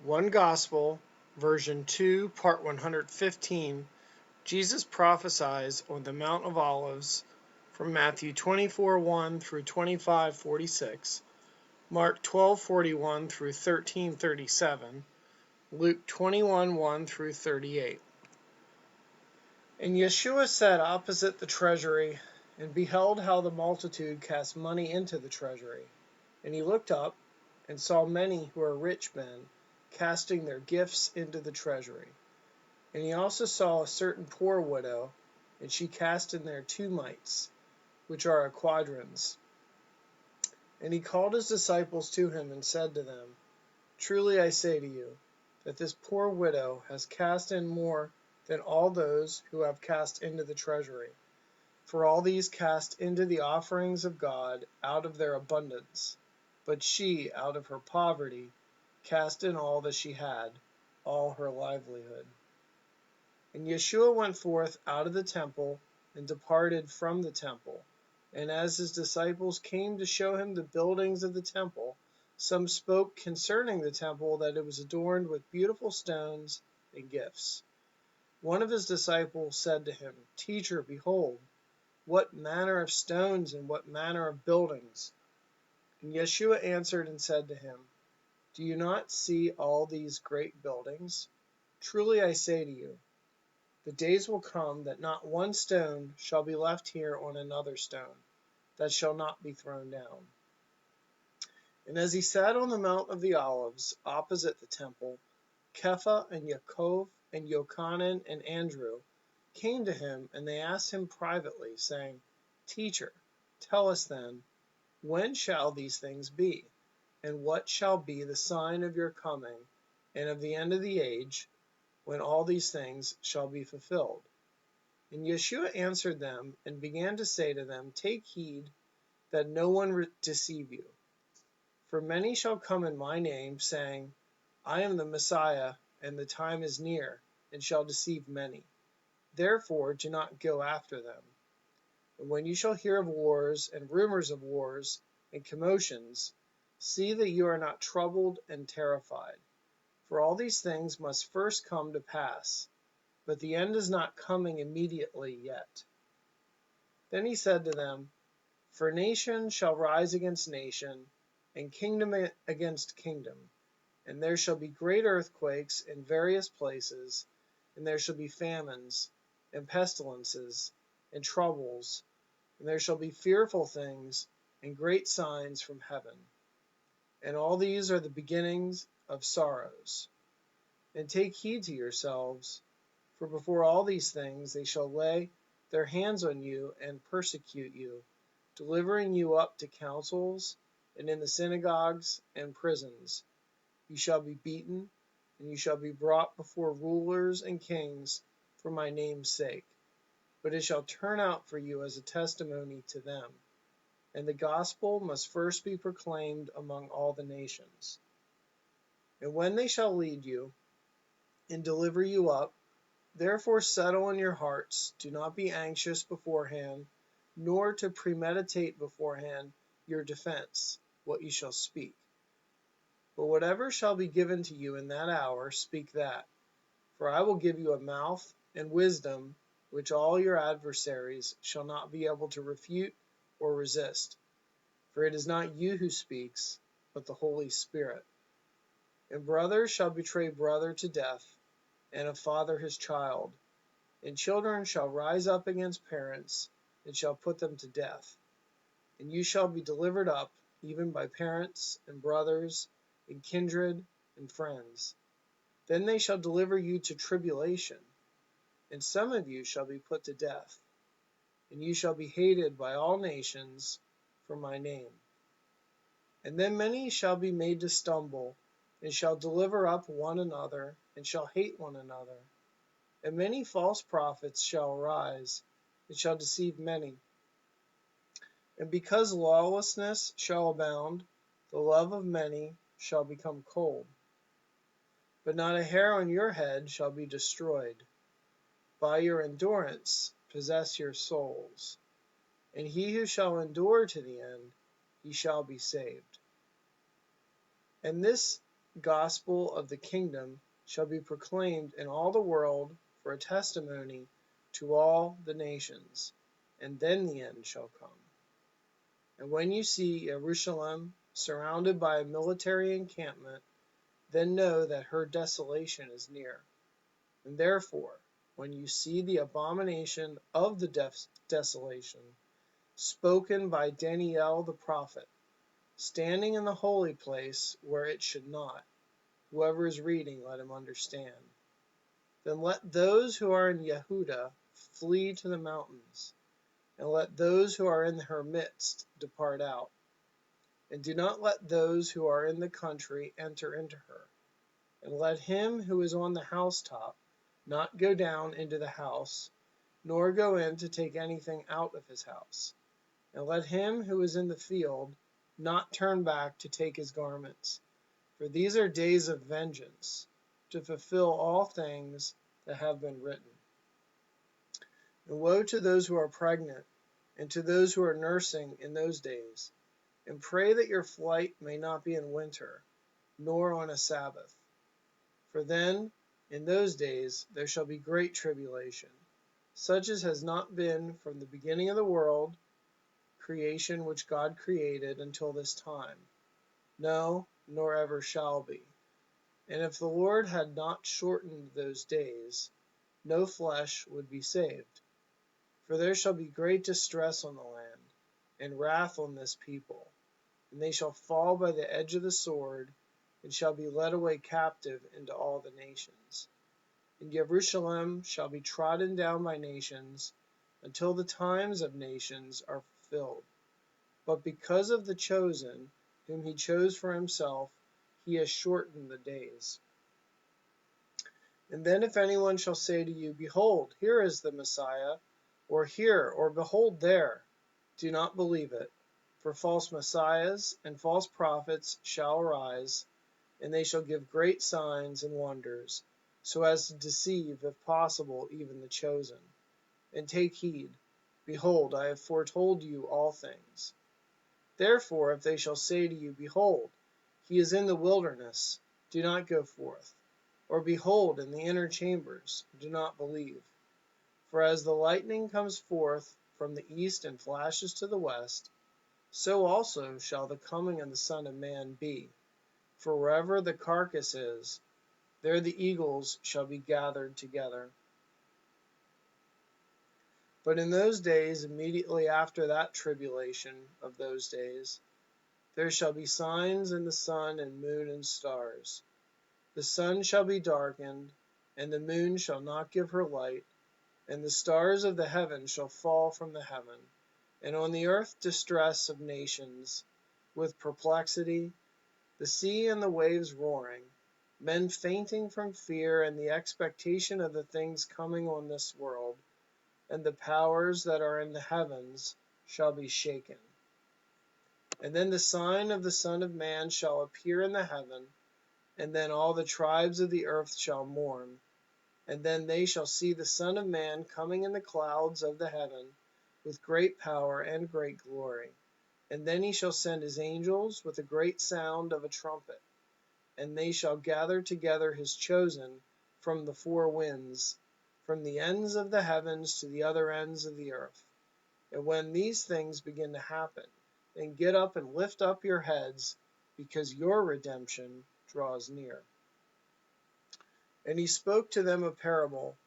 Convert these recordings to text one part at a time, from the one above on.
One Gospel, version 2, part 115. Jesus prophesies on the Mount of Olives from Matthew 24:1 through 25:46, Mark 12:41 through 13:37, Luke 21:1 through 38. And Yeshua sat opposite the treasury and beheld how the multitude cast money into the treasury. And he looked up and saw many who are rich men casting their gifts into the treasury. And he also saw a certain poor widow, and she cast in there 2 mites, which are a quadrans. And he called his disciples to him and said to them, Truly I say to you, that this poor widow has cast in more than all those who have cast into the treasury. For all these cast into the offerings of God out of their abundance, but she, out of her poverty, cast in all that she had, all her livelihood. And Yeshua went forth out of the temple and departed from the temple. And as his disciples came to show him the buildings of the temple, some spoke concerning the temple that it was adorned with beautiful stones and gifts. One of his disciples said to him, Teacher, behold, what manner of stones and what manner of buildings? And Yeshua answered and said to him, Do you not see all these great buildings? Truly I say to you, the days will come that not one stone shall be left here on another stone, that shall not be thrown down. And as he sat on the Mount of the Olives, opposite the temple, Kepha and Yaakov and Yochanan and Andrew came to him, and they asked him privately, saying, Teacher, tell us then, when shall these things be? And what shall be the sign of your coming and of the end of the age, when all these things shall be fulfilled? And Yeshua answered them and began to say to them, Take heed that no one deceive you. For many shall come in my name, saying, I am the Messiah, and the time is near, and shall deceive many. Therefore do not go after them. And when you shall hear of wars and rumors of wars and commotions, see that you are not troubled and terrified. For all these things must first come to pass, but the end is not coming immediately yet. Then he said to them, For nation shall rise against nation, and kingdom against kingdom. And there shall be great earthquakes in various places, and there shall be famines, and pestilences, and troubles, and there shall be fearful things, and great signs from heaven. And all these are the beginnings of sorrows. And take heed to yourselves, for before all these things they shall lay their hands on you and persecute you, delivering you up to councils, and in the synagogues and prisons you shall be beaten, and you shall be brought before rulers and kings for my name's sake. But it shall turn out for you as a testimony to them. And the gospel must first be proclaimed among all the nations. And when they shall lead you and deliver you up, therefore settle in your hearts, do not be anxious beforehand, nor to premeditate beforehand your defense, what you shall speak. But whatever shall be given to you in that hour, speak that. For I will give you a mouth and wisdom, which all your adversaries shall not be able to refute or resist. For it is not you who speaks, but the Holy Spirit. And brother shall betray brother to death, and a father his child. And children shall rise up against parents, and shall put them to death. And you shall be delivered up, even by parents and brothers, and kindred and friends. Then they shall deliver you to tribulation, and some of you shall be put to death. And you shall be hated by all nations for my name. And then many shall be made to stumble, and shall deliver up one another, and shall hate one another. And many false prophets shall arise, and shall deceive many. And because lawlessness shall abound, the love of many shall become cold. But not a hair on your head shall be destroyed. By your endurance possess your souls. And he who shall endure to the end, he shall be saved. And this gospel of the kingdom shall be proclaimed in all the world for a testimony to all the nations, and then the end shall come. And when you see Jerusalem surrounded by a military encampment, then know that her desolation is near. And therefore, when you see the abomination of the desolation, spoken by Daniel the prophet, standing in the holy place where it should not, whoever is reading, let him understand. Then let those who are in Yehuda flee to the mountains, and let those who are in her midst depart out. And do not let those who are in the country enter into her. And let him who is on the housetop not go down into the house, nor go in to take anything out of his house. And let him who is in the field not turn back to take his garments. For these are days of vengeance, to fulfill all things that have been written. And woe to those who are pregnant, and to those who are nursing in those days. And pray that your flight may not be in winter, nor on a Sabbath. For then, in those days, there shall be great tribulation, such as has not been from the beginning of the world, creation which God created, until this time. No, nor ever shall be. And if the Lord had not shortened those days, no flesh would be saved. For there shall be great distress on the land, and wrath on this people. And they shall fall by the edge of the sword, and shall be led away captive into all the nations. And Jerusalem shall be trodden down by nations, until the times of nations are fulfilled. But because of the chosen, whom he chose for himself, he has shortened the days. And then if anyone shall say to you, Behold, here is the Messiah, or here, or behold there, do not believe it. For false messiahs and false prophets shall arise, and they shall give great signs and wonders, so as to deceive, if possible, even the chosen. And take heed. Behold, I have foretold you all things. Therefore, if they shall say to you, Behold, he is in the wilderness, do not go forth. Or behold, in the inner chambers, do not believe. For as the lightning comes forth from the east and flashes to the west, so also shall the coming of the Son of Man be. For wherever the carcass is, there the eagles shall be gathered together. But in those days, immediately after that tribulation of those days, there shall be signs in the sun and moon and stars. The sun shall be darkened, and the moon shall not give her light, and the stars of the heaven shall fall from the heaven. And on the earth distress of nations, with perplexity, the sea and the waves roaring, men fainting from fear and the expectation of the things coming on this world, and the powers that are in the heavens shall be shaken. And then the sign of the Son of Man shall appear in the heaven, and then all the tribes of the earth shall mourn. And then they shall see the Son of Man coming in the clouds of the heaven with great power and great glory. And then he shall send his angels with a great sound of a trumpet, and they shall gather together his chosen from the four winds, from the ends of the heavens to the other ends of the earth. And when these things begin to happen, then get up and lift up your heads, because your redemption draws near. And he spoke to them a parable,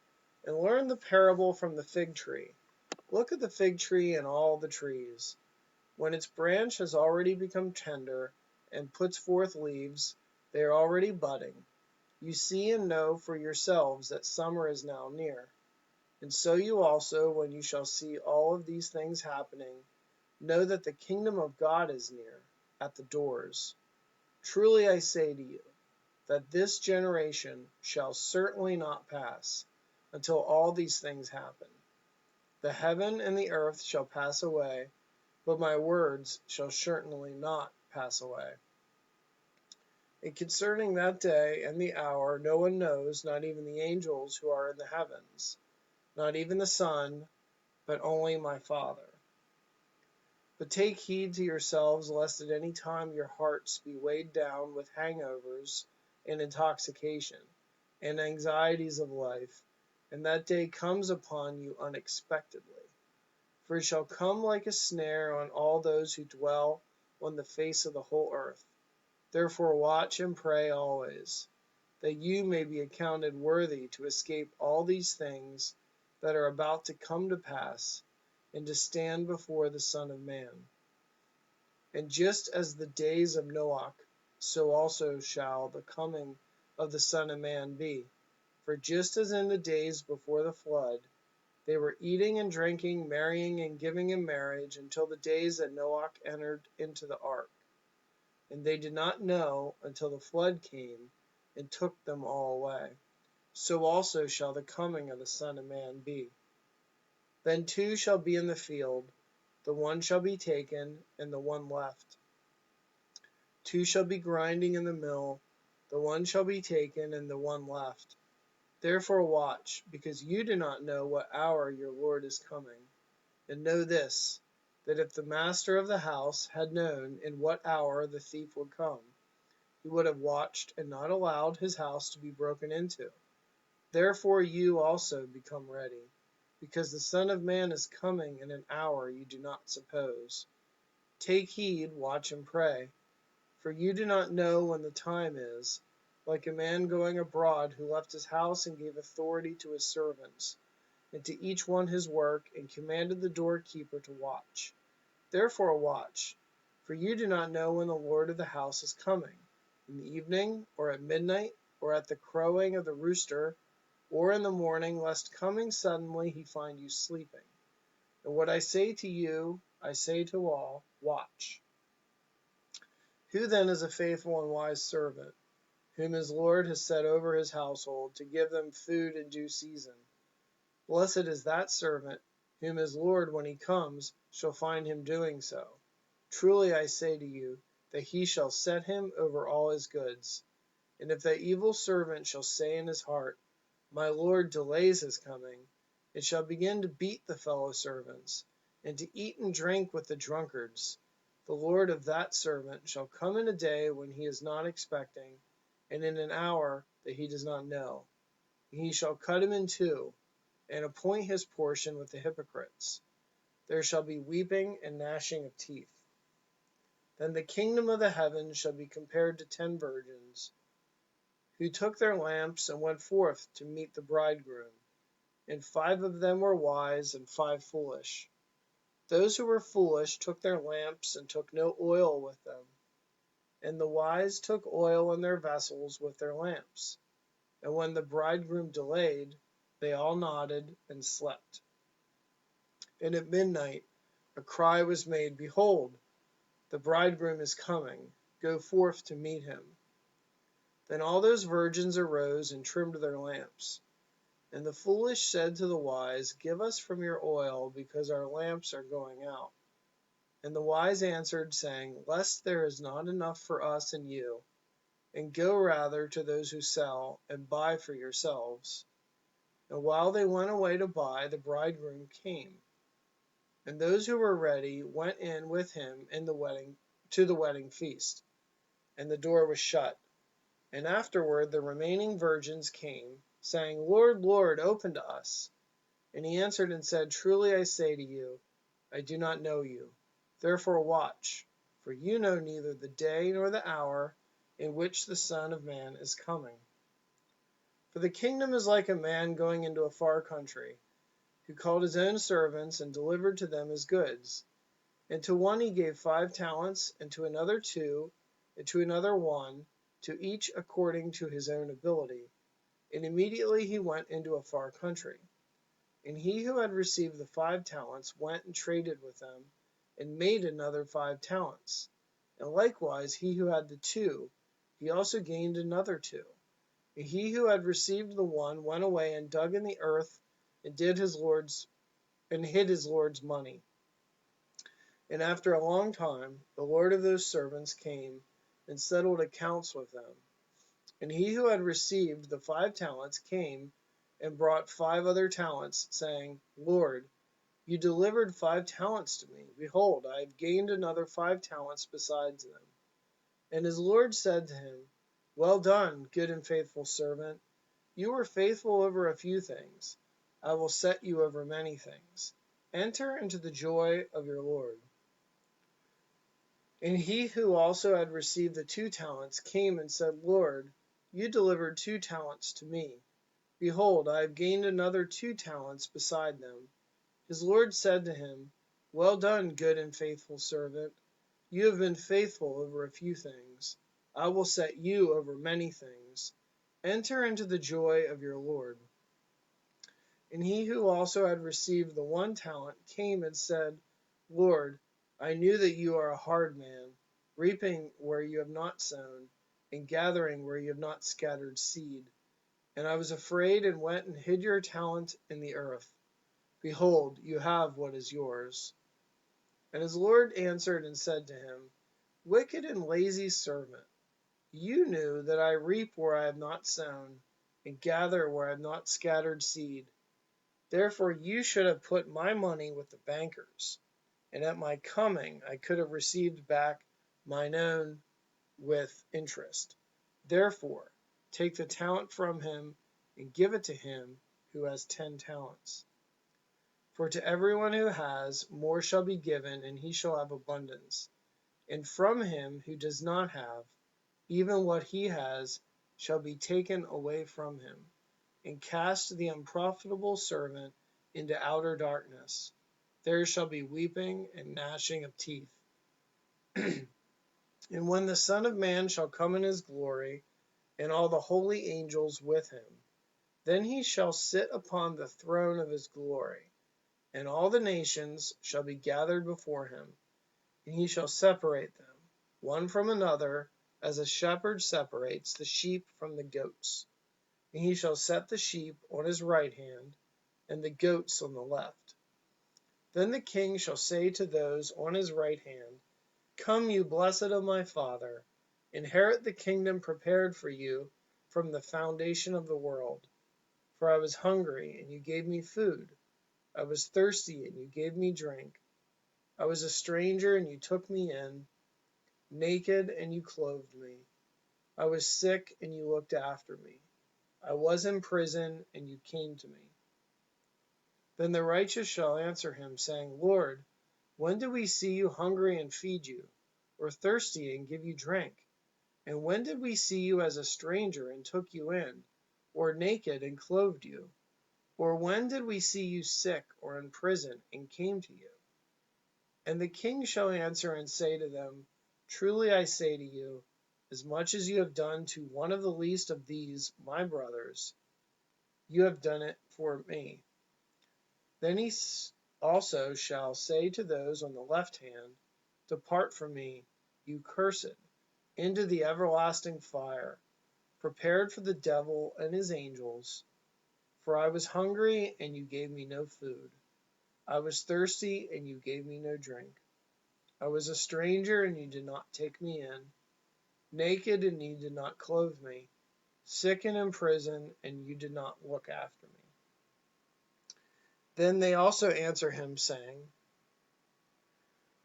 and learn the parable from the fig tree. Look at the fig tree and all the trees. When its branch has already become tender and puts forth leaves, they are already budding. You see and know for yourselves that summer is now near. And so you also, when you shall see all of these things happening, know that the kingdom of God is near, at the doors. Truly I say to you, that this generation shall certainly not pass, until all these things happen. The heaven and the earth shall pass away, but my words shall certainly not pass away. And concerning that day and the hour no one knows, not even the angels who are in the heavens, not even the Son, but only my Father. But take heed to yourselves, lest at any time your hearts be weighed down with hangovers and intoxication, and anxieties of life, and that day comes upon you unexpectedly. For it shall come like a snare on all those who dwell on the face of the whole earth. Therefore watch and pray always, that you may be accounted worthy to escape all these things that are about to come to pass, and to stand before the Son of Man. And just as the days of Noach, so also shall the coming of the Son of Man be. For just as in the days before the flood, they were eating and drinking, marrying and giving in marriage, until the days that Noach entered into the ark. And they did not know until the flood came and took them all away. So also shall the coming of the Son of Man be. Then two shall be in the field, the one shall be taken, and the one left. Two shall be grinding in the mill, the one shall be taken, and the one left. Therefore watch, because you do not know what hour your Lord is coming. And know this, that if the master of the house had known in what hour the thief would come, he would have watched and not allowed his house to be broken into. Therefore you also become ready, because the Son of Man is coming in an hour you do not suppose. Take heed, watch and pray. For you do not know when the time is, like a man going abroad who left his house and gave authority to his servants, and to each one his work, and commanded the doorkeeper to watch. Therefore watch, for you do not know when the Lord of the house is coming, in the evening, or at midnight, or at the crowing of the rooster, or in the morning, lest coming suddenly he find you sleeping. And what I say to you, I say to all, watch. Who then is a faithful and wise servant, whom his Lord has set over his household, to give them food in due season? Blessed is that servant, whom his Lord, when he comes, shall find him doing so. Truly I say to you, that he shall set him over all his goods. And if that evil servant shall say in his heart, My Lord delays his coming, it shall begin to beat the fellow servants, and to eat and drink with the drunkards, the Lord of that servant shall come in a day when he is not expecting, and in an hour that he does not know. And he shall cut him in two, and appoint his portion with the hypocrites. There shall be weeping and gnashing of teeth. Then the kingdom of the heavens shall be compared to 10 virgins, who took their lamps and went forth to meet the bridegroom. And 5 of them were wise, and 5 foolish. Those who were foolish took their lamps and took no oil with them. And the wise took oil in their vessels with their lamps. And when the bridegroom delayed, they all nodded and slept. And at midnight a cry was made, Behold, the bridegroom is coming. Go forth to meet him. Then all those virgins arose and trimmed their lamps. And the foolish said to the wise, Give us from your oil, because our lamps are going out. And the wise answered, saying, Lest there is not enough for us and you, and go rather to those who sell, and buy for yourselves. And while they went away to buy, the bridegroom came. And those who were ready went in with him to the wedding feast. And the door was shut. And afterward the remaining virgins came, saying, Lord, Lord, open to us. And he answered and said, Truly I say to you, I do not know you. Therefore watch, for you know neither the day nor the hour in which the Son of Man is coming. For the kingdom is like a man going into a far country, who called his own servants and delivered to them his goods. And to one he gave 5 talents, and to another 2, and to another 1, to each according to his own ability. And immediately he went into a far country. And he who had received the 5 talents went and traded with them, and made another 5 talents. And likewise he who had the 2, he also gained another 2. And he who had received the 1 went away and dug in the earth, and hid his Lord's money. And after a long time the Lord of those servants came and settled accounts with them. And he who had received the 5 talents came and brought 5 other talents, saying, Lord, You delivered 5 talents to me. Behold, I have gained another 5 talents besides them. And his Lord said to him, Well done, good and faithful servant. You were faithful over a few things. I will set you over many things. Enter into the joy of your Lord. And he who also had received the 2 talents came and said, Lord, you delivered 2 talents to me. Behold, I have gained another 2 talents beside them. His Lord said to him, Well done, good and faithful servant. You have been faithful over a few things. I will set you over many things. Enter into the joy of your Lord. And he who also had received the 1 talent came and said, Lord, I knew that you are a hard man, reaping where you have not sown, and gathering where you have not scattered seed. And I was afraid and went and hid your talent in the earth. Behold, you have what is yours. And his Lord answered and said to him, Wicked and lazy servant, you knew that I reap where I have not sown, and gather where I have not scattered seed. Therefore you should have put my money with the bankers, and at my coming I could have received back mine own with interest. Therefore take the talent from him and give it to him who has 10 talents. For to everyone who has, more shall be given, and he shall have abundance. And from him who does not have, even what he has shall be taken away from him. And cast the unprofitable servant into outer darkness. There shall be weeping and gnashing of teeth. And when the Son of Man shall come in his glory, and all the holy angels with him, then he shall sit upon the throne of his glory, and all the nations shall be gathered before him, and he shall separate them, one from another, as a shepherd separates the sheep from the goats. And he shall set the sheep on his right hand, and the goats on the left. Then the king shall say to those on his right hand, Come, you blessed of my Father, inherit the kingdom prepared for you from the foundation of the world. For I was hungry, and you gave me food. I was thirsty, and you gave me drink. I was a stranger, and you took me in, naked, and you clothed me. I was sick, and you looked after me. I was in prison, and you came to me. Then the righteous shall answer him, saying, Lord, when did we see you hungry and feed you, or thirsty and give you drink? And when did we see you as a stranger and took you in, or naked and clothed you? Or when did we see you sick or in prison and came to you? And the king shall answer and say to them, Truly I say to you, as much as you have done to one of the least of these, my brothers, you have done it for me. Then he also shall say to those on the left hand, Depart from me, you cursed, into the everlasting fire, prepared for the devil and his angels. For I was hungry, and you gave me no food. I was thirsty, and you gave me no drink. I was a stranger, and you did not take me in, naked, and you did not clothe me, sick and in prison, and you did not look after me. Then they also answer him, saying,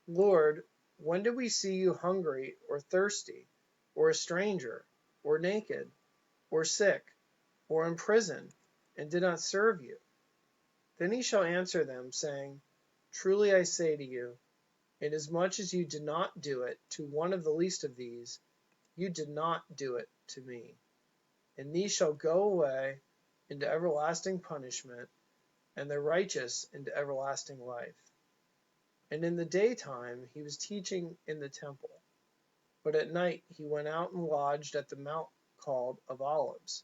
Lord, when did we see you hungry or thirsty, or a stranger, or naked, or sick, or in prison, and did not serve you? Then he shall answer them, saying, Truly I say to you, inasmuch as you did not do it to one of the least of these, you did not do it to me. And these shall go away into everlasting punishment, and the righteous into everlasting life. And in the daytime he was teaching in the temple, but at night he went out and lodged at the mount called of Olives.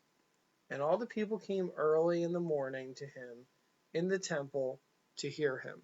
And all the people came early in the morning to him in the temple to hear him.